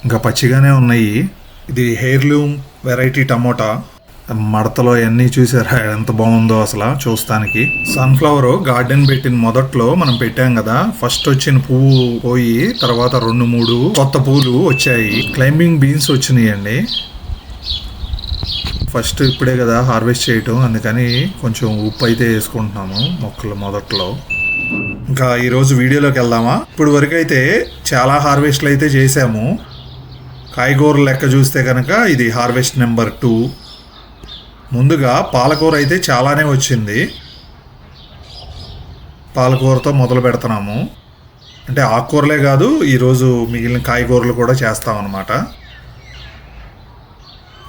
ఇంకా పచ్చిగానే ఉన్నాయి. ఇది హెయిర్లూమ్ వెరైటీ టమోటా. మడతలో అన్నీ చూసారా ఎంత బాగుందో అసలు చూస్తానికి. సన్ఫ్లవర్ గార్డెన్ పెట్టిన మొదట్లో మనం పెట్టాం కదా, ఫస్ట్ వచ్చిన పువ్వు పోయి తర్వాత 2-3 కొత్త పూలు వచ్చాయి. క్లైంబింగ్ బీన్స్ వచ్చినాయండి. ఫస్ట్ ఇప్పుడే కదా హార్వెస్ట్ చేయటం, అందుకని కొంచెం ఉప్పు అయితే వేసుకుంటున్నాము మొక్కలు మొదట్లో. ఇంకా ఈరోజు వీడియోలోకి వెళ్దామా. ఇప్పుడు వరకు అయితే చాలా హార్వెస్ట్లు అయితే చేసాము. కాయగూరల లెక్క చూస్తే కనుక ఇది హార్వెస్ట్ నెంబర్ 2. ముందుగా పాలకూర అయితే చాలానే వచ్చింది. పాలకూరతో మొదలు పెడుతున్నాము. అంటే ఆకుకూరలే కాదు, ఈరోజు మిగిలిన కాయగూరలు కూడా చేస్తామన్నమాట.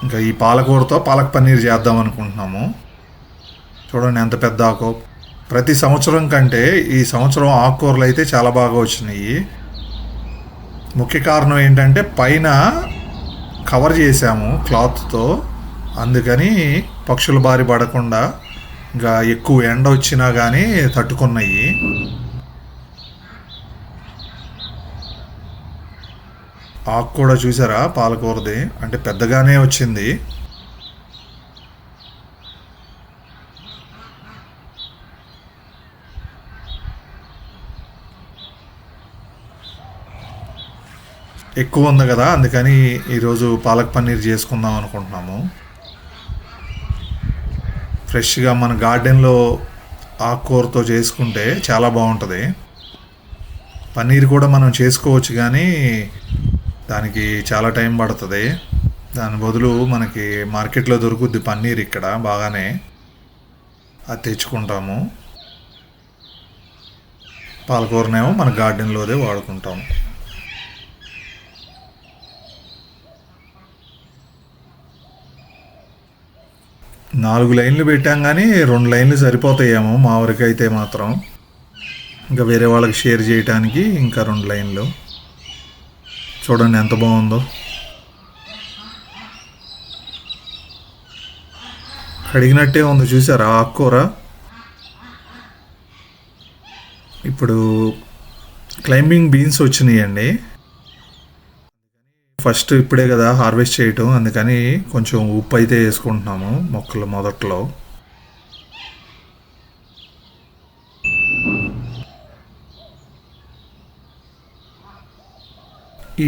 ఇంకా ఈ పాలకూరతో పాలక్ పన్నీర్ చేద్దాం అనుకుంటున్నాము. చూడండి ఎంత పెద్ద ఆకు. ప్రతి సంవత్సరం కంటే ఈ సంవత్సరం ఆకుకూరలు అయితే చాలా బాగా వచ్చినాయి. ముఖ్య కారణం ఏంటంటే పైన కవర్ చేసాము క్లాత్తో, అందుకని పక్షుల బారి పడకుండా ఇంకా ఎక్కువ ఎండ వచ్చినా కానీ తట్టుకున్నాయి. ఆకు కూడా చూసారా పాలకూరది, అంటే పెద్దగానే వచ్చింది. ఎక్కువ ఉంది కదా, అందుకని ఈరోజు పాలక్ పన్నీర్ చేసుకుందాం అనుకుంటున్నాము. ఫ్రెష్గా మన గార్డెన్లో ఆకుకూరతో చేసుకుంటే చాలా బాగుంటుంది. పన్నీర్ కూడా మనం చేసుకోవచ్చు, కానీ దానికి చాలా టైం పడుతుంది. దాని బదులు మనకి మార్కెట్లో దొరుకుద్ది పన్నీర్ ఇక్కడ బాగానే, అది తెచ్చుకుంటాము. పాలకూరనేమో మన గార్డెన్లోదే వాడుకుంటాము. నాలుగు లైన్లు పెట్టాం, కానీ 2 లైన్లు సరిపోతాయేమో మా వరకు అయితే మాత్రం. ఇంకా వేరే వాళ్ళకి షేర్ చేయడానికి ఇంకా 2 లైన్లు. చూడండి ఎంత బాగుందో. కడిగినట్టే ఉంది చూసారా ఆకుకూర. ఇప్పుడు క్లైంబింగ్ బీన్స్ వచ్చినాయండి. ఫస్ట్ ఇప్పుడే కదా హార్వెస్ట్ చేయటం, అందుకని కొంచెం ఉప్పు అయితే వేసుకుంటున్నాము మొక్కలు మొదట్లో.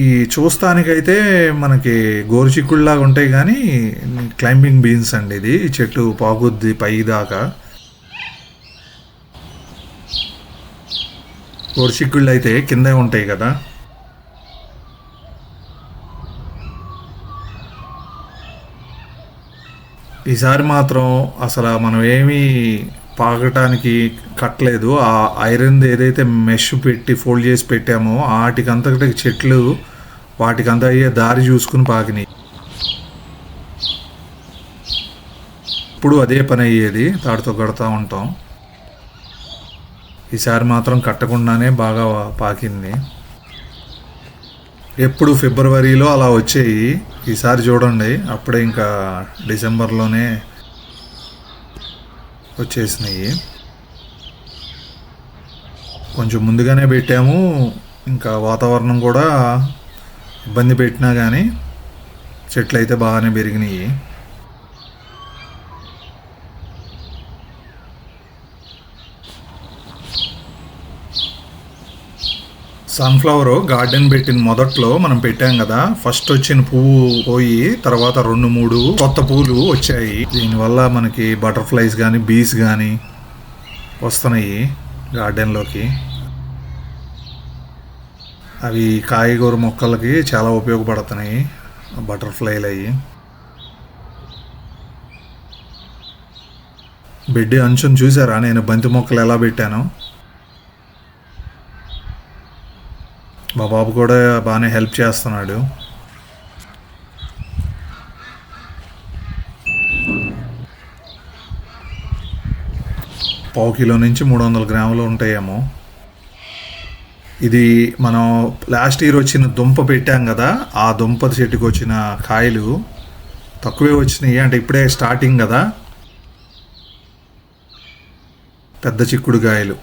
ఈ చూస్తానికైతే మనకి గోరుచిక్కుడులాగా ఉంటాయి, కానీ క్లైంబింగ్ బీన్స్ అండి. ఇది చెట్టు పాకుద్ది పై దాకా. గోరుచిక్కుళ్ళు అయితే కిందే ఉంటాయి కదా. ఈసారి మాత్రం అసలు మనం ఏమీ పాకటానికి కట్టలేదు. ఆ ఐరన్ ఏదైతే మెష్ పెట్టి ఫోల్డ్ చేసి పెట్టామో వాటికంతటికి చెట్లు వాటికంతా అయ్యే దారి చూసుకుని పాకినాయి. ఇప్పుడు అదే పని అయ్యేది, తాడుతో కడతా ఉంటాం. ఈసారి మాత్రం కట్టకుండానే బాగా పాకింది. ఎప్పుడు ఫిబ్రవరిలో అలా వచ్చాయి, ఈసారి చూడండి అప్పుడే ఇంకా డిసెంబర్లోనే వచ్చేసినాయి. కొంచెం ముందుగానే పెట్టాము, ఇంకా వాతావరణం కూడా ఇబ్బంది పెట్టినా కానీ చెట్లు అయితే బాగానే పెరిగినాయి. సన్ఫ్లవర్ గార్డెన్ పెట్టిన మొదట్లో మనం పెట్టాం కదా, ఫస్ట్ వచ్చిన పువ్వు పోయి తర్వాత 2-3 కొత్త పూలు వచ్చాయి. దీనివల్ల మనకి బటర్ఫ్లైస్ కానీ బీస్ కానీ వస్తున్నాయి గార్డెన్లోకి. అవి కాయగూర మొక్కలకి చాలా ఉపయోగపడుతున్నాయి బటర్ఫ్లైలు అయ్యి. బెడ్ అంచుని చూసారా నేను బంతి మొక్కలు ఎలా పెట్టాను. మా బాబు కూడా బాగానే హెల్ప్ చేస్తున్నాడు. ½ కిలో నుంచి 300 గ్రాములు ఉంటాయేమో. ఇది మనం లాస్ట్ ఇయర్ వచ్చిన దుంప పెట్టాం కదా, ఆ దుంప చెట్టుకు వచ్చిన కాయలు తక్కువే వచ్చినాయి. అంటే ఇప్పుడే స్టార్టింగ్ కదా, పెద్ద చిక్కుడు కాయలు.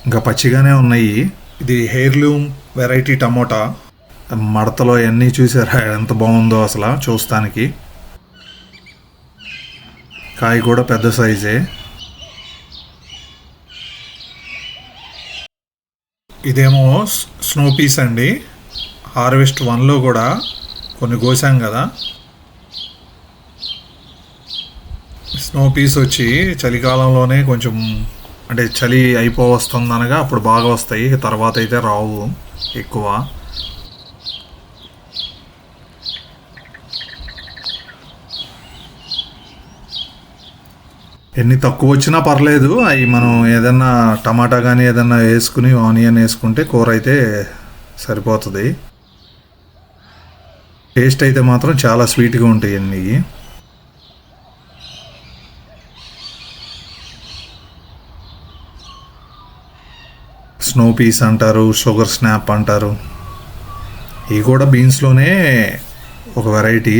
ఇంకా పచ్చిగానే ఉన్నాయి. ఇది హెయిర్లూమ్ వెరైటీ టమోటా. మడతలో అన్నీ చూసారా ఎంత బాగుందో అసలు చూస్తానికి. కాయ కూడా పెద్ద సైజే. ఇదేమో స్నో పీస్ అండి. హార్వెస్ట్ 1లో కూడా కొన్ని కోసాం కదా. స్నో పీస్ వచ్చి చలికాలంలోనే కొంచెం అంటే చలి అయిపోవస్తుంది అనగా అప్పుడు బాగా వస్తాయి, తర్వాత అయితే రావు ఎక్కువ. ఎన్ని తక్కువ వచ్చినా పర్లేదు, అవి మనం ఏదన్నా టమాటా కానీ ఏదన్నా వేసుకుని ఆనియన్ వేసుకుంటే కూర అయితే సరిపోతుంది. టేస్ట్ అయితే మాత్రం చాలా స్వీట్గా ఉంటాయి అన్నీ. స్నో పీస్ అంటారు, షుగర్ స్నాప్ అంటారు. ఇవి కూడా బీన్స్లోనే ఒక వెరైటీ.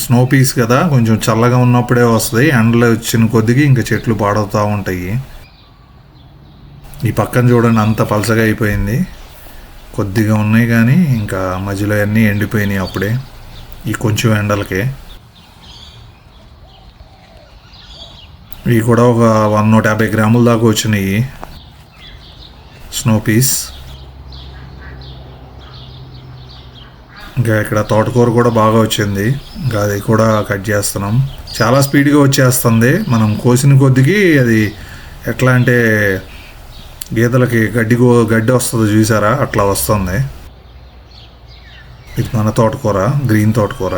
స్నో పీస్ కదా, కొంచెం చల్లగా ఉన్నప్పుడే వస్తుంది, ఎండలో వచ్చిన కొద్దిగా ఇంకా చెట్లు పాడవుతూ ఉంటాయి. ఈ పక్కన చూడండి అంత పలసగా అయిపోయింది. కొద్దిగా ఉన్నాయి కానీ ఇంకా మధ్యలో అన్నీ ఎండిపోయినాయి అప్పుడే ఈ కొంచెం ఎండలకే. ఇవి కూడా ఒక 150 గ్రాముల దాకా వచ్చినాయి స్నో పీస్. ఇంకా ఇక్కడ తోటకూర కూడా బాగా వచ్చింది, ఇంకా అది కూడా కట్ చేస్తున్నాం. చాలా స్పీడ్గా వచ్చేస్తుంది, మనం కోసిన కొద్దికి అది ఎట్లా అంటే గీతలకి గడ్డి వస్తుంది చూసారా, అట్లా వస్తుంది. ఇది మన తోటకూర, గ్రీన్ తోటకూర.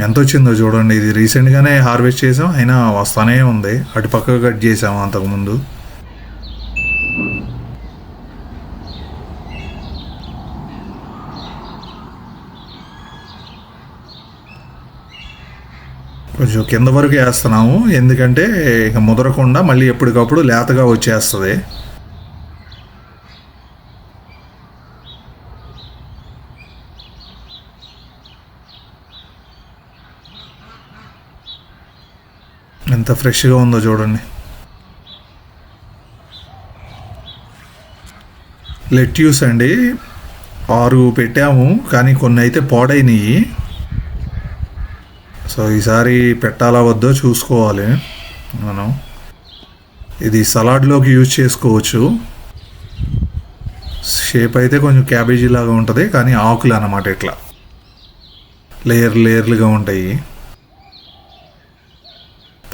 ఎంత వచ్చిందో చూడండి. ఇది రీసెంట్గానే హార్వెస్ట్ చేసాం, అయినా వస్తానే ఉంది. అటు పక్కకు కట్ చేసాము అంతకుముందు. కొంచెం కింద వరకు వేస్తున్నాము, ఎందుకంటే ఇక ముదరకుండా మళ్ళీ ఎప్పటికప్పుడు లేతగా వచ్చేస్తుంది. ఎంత ఫ్రెష్గా ఉందో చూడండి. లెట్యూస్ అండి, 6 పెట్టాము కానీ కొన్ని అయితే పాడైనవి. సో ఈసారి పెట్టాలా వద్దో చూసుకోవాలి మనం. ఇది సలాడ్లోకి యూజ్ చేసుకోవచ్చు. షేప్ అయితే కొంచెం క్యాబేజీ లాగా ఉంటుంది, కానీ ఆకులు అన్నమాట ఇట్లా లేయర్లుగా ఉంటాయి.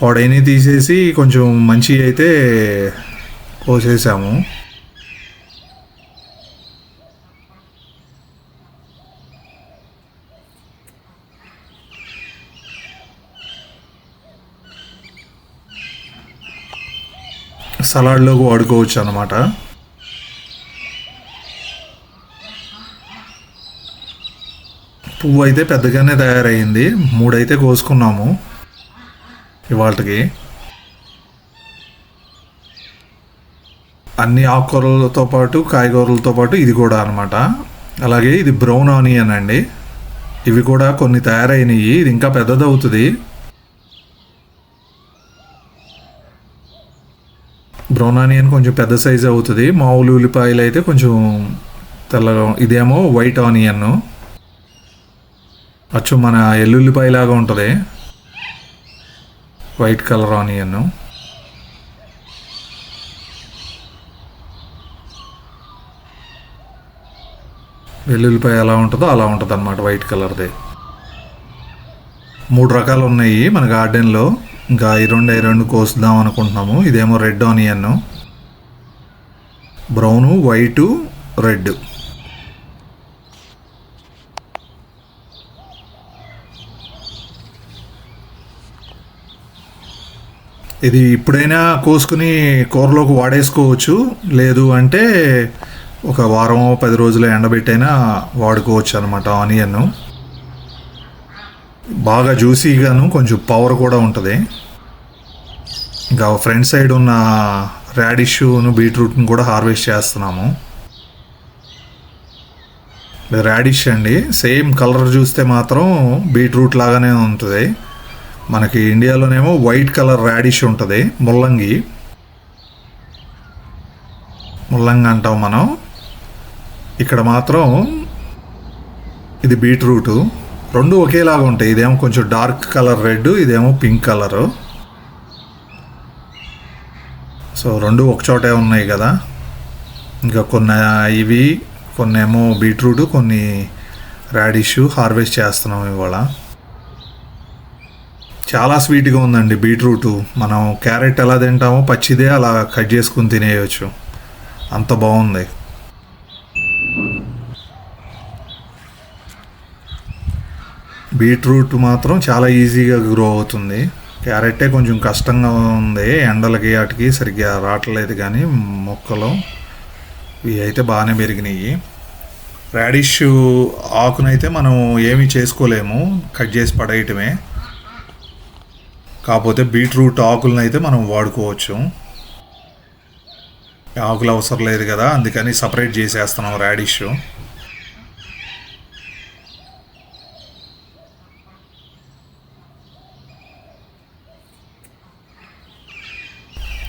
పాడైనవి తీసేసి కొంచెం మంచి అయితే కోసేసాము. సలాడ్లోకి వాడుకోవచ్చు అన్నమాట. పువ్వు అయితే పెద్దగానే తయారైంది, 3 అయితే కోసుకున్నాము ఇవాళకి. అన్ని ఆకుకూరలతో పాటు కాయగూరలతో పాటు ఇది కూడా అనమాట. అలాగే ఇది బ్రౌన్ ఆనియన్ అండి, ఇవి కూడా కొన్ని తయారైనవి. ఇది ఇంకా పెద్దదవుతుంది. బ్రౌన్ ఆనియన్ కొంచెం పెద్ద సైజు అవుతుంది. మామూలు ఉల్లిపాయలు అయితే కొంచెం తెల్లగా. ఇదేమో వైట్ ఆనియన్, అచ్చు మన ఎల్లుల్లిపాయలాగా ఉంటుంది, వైట్ కలర్ ఆనియన్. వెల్లుల్లిపాయ ఎలా ఉంటుందో అలా ఉంటుంది అన్నమాట, వైట్ కలర్ది. 3 రకాలు ఉన్నాయి మన గార్డెన్లో. ఇంకా ఈ రెండు కోసుదాం అనుకుంటున్నాము. ఇదేమో red onion, brown, white, red. ఇది ఇప్పుడైనా కోసుకుని కూరలోకి వాడేసుకోవచ్చు, లేదు అంటే ఒక వారం 10 రోజులు ఎండబెట్టైనా వాడుకోవచ్చు అనమాట. ఆనియన్ బాగా జ్యూసీగాను కొంచెం పవర్ కూడా ఉంటుంది. ఇంకా ఫ్రంట్ సైడ్ ఉన్న రాడిష్ను బీట్రూట్ని కూడా హార్వెస్ట్ చేస్తున్నాము. రాడిష్ అండి, సేమ్ కలర్ చూస్తే మాత్రం బీట్రూట్ లాగానే ఉంటుంది. మనకి ఇండియాలోనేమో వైట్ కలర్ రాడిష్ ఉంటుంది, ముల్లంగి. ముల్లంగి అంటాం మనం. ఇక్కడ మాత్రం ఇది బీట్రూటు. రెండు ఒకేలాగా ఉంటాయి. ఇదేమో కొంచెం డార్క్ కలర్ రెడ్, ఇదేమో పింక్ కలరు. సో రెండు ఒకచోటే ఉన్నాయి కదా. ఇంకా ఇవి కొన్ని ఏమో బీట్రూట్, కొన్ని రాడిష్ హార్వెస్ట్ చేస్తున్నాం ఇవాళ. చాలా స్వీట్గా ఉందండి బీట్రూటు. మనం క్యారెట్ ఎలా తింటామో పచ్చిదే అలా కట్ చేసుకుని తినేయచ్చు, అంత బాగుంది. బీట్రూట్ మాత్రం చాలా ఈజీగా గ్రో అవుతుంది. క్యారెట్టే కొంచెం కష్టంగా ఉంది, ఎండలకి వాటికి సరిగ్గా రావట్లేదు. కానీ మొక్కలు ఇవి అయితే బాగానే పెరిగినాయి. రాడిష్ ఆకునైతే మనం ఏమీ చేసుకోలేము, కట్ చేసి పడేయటమే. కాకపోతే బీట్రూట్ ఆకులను అయితే మనం వాడుకోవచ్చు. ఆకులు అవసరం లేదు కదా, అందుకని సపరేట్ చేసేస్తున్నాం రాడిష్.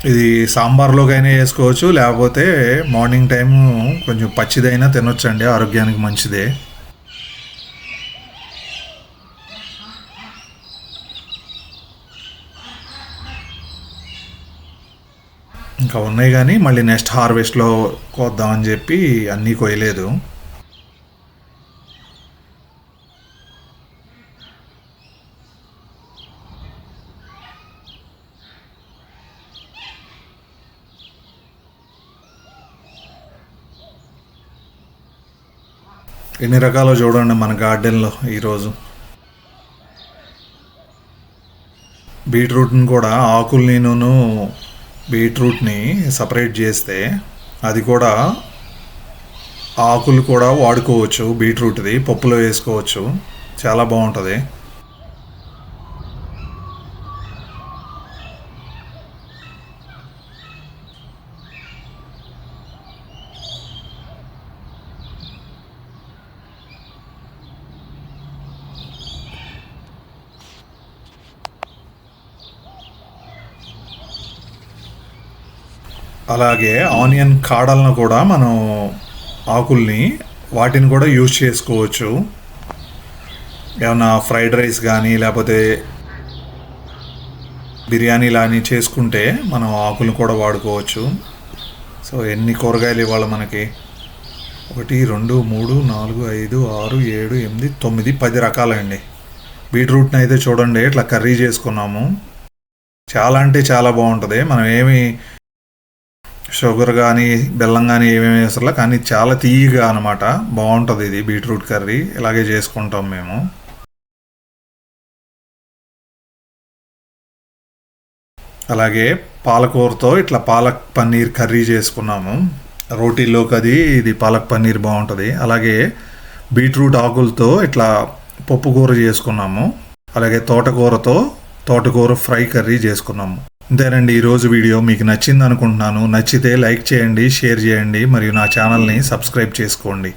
ఇది సాంబార్లోకైనా వేసుకోవచ్చు, లేకపోతే మార్నింగ్ టైం కొంచెం పచ్చిదైనా తినొచ్చండి, ఆరోగ్యానికి మంచిదే. ఇంకా ఉన్నాయి కానీ మళ్ళీ నెక్స్ట్ హార్వెస్ట్లో కోద్దామని చెప్పి అన్నీ కొయ్యలేదు. ఎన్ని రకాలు చూడండి మన గార్డెన్లో ఈరోజు. బీట్రూట్ని కూడా ఆకుల్ని బీట్రూట్ని సపరేట్ చేస్తే అది కూడా ఆకులు కూడా వాడుకోవచ్చు. బీట్రూట్ది పప్పులో వేసుకోవచ్చు, చాలా బాగుంటుంది. అలాగే ఆనియన్ కాడలను కూడా మనం ఆకుల్ని వాటిని కూడా యూజ్ చేసుకోవచ్చు. ఏమన్నా ఫ్రైడ్ రైస్ కానీ లేకపోతే బిర్యానీ లాని చేసుకుంటే మనం ఆకులను కూడా వాడుకోవచ్చు. సో ఎన్ని కూరగాయలు ఇవాళ మనకి 1 2 3 4 5 6 7 8 9 10 రకాలండి. బీట్రూట్ని అయితే చూడండి ఇట్లా కర్రీ చేసుకున్నాము. చాలా అంటే చాలా బాగుంటుంది. మనం ఏమి షుగర్ కానీ బెల్లం కానీ ఏమేమి వేసలా, కానీ చాలా తీయగా అనమాట, బాగుంటుంది ఇది బీట్రూట్ కర్రీ. ఇలాగే చేసుకుంటాం మేము. అలాగే పాలకూరతో ఇట్లా పాలక్ పన్నీర్ కర్రీ చేసుకున్నాము. రోటీల్లోకి ఇది పాలక్ పన్నీర్ బాగుంటుంది. అలాగే బీట్రూట్ ఆకులతో ఇట్లా పప్పు కూర చేసుకున్నాము. అలాగే తోటకూర ఫ్రై కర్రీ చేసుకున్నాము. అంతేనండి ఈరోజు వీడియో. మీకు నచ్చింది అనుకుంటున్నాను. నచ్చితే లైక్ చేయండి, షేర్ చేయండి, మరియు నా ఛానల్ని సబ్స్క్రైబ్ చేసుకోండి.